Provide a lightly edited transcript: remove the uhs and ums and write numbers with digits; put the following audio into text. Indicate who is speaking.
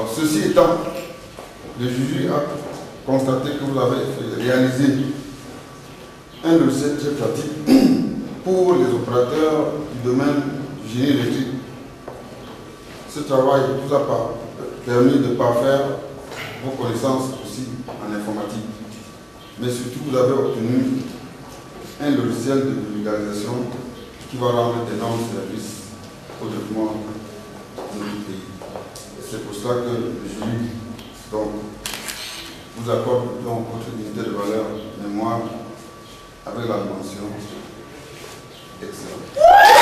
Speaker 1: Alors, ceci étant, le jury a constaté que vous avez réalisé un logiciel très pratique pour les opérateurs du domaine du génie électrique. Ce travail vous a permis de parfaire vos connaissances aussi en informatique. Mais surtout, vous avez obtenu un logiciel de vulgarisation qui va rendre d'énormes services au développement de notre pays. C'est pour cela que le jury vous accorde donc votre unité de valeur mémoire avec la mention excellente.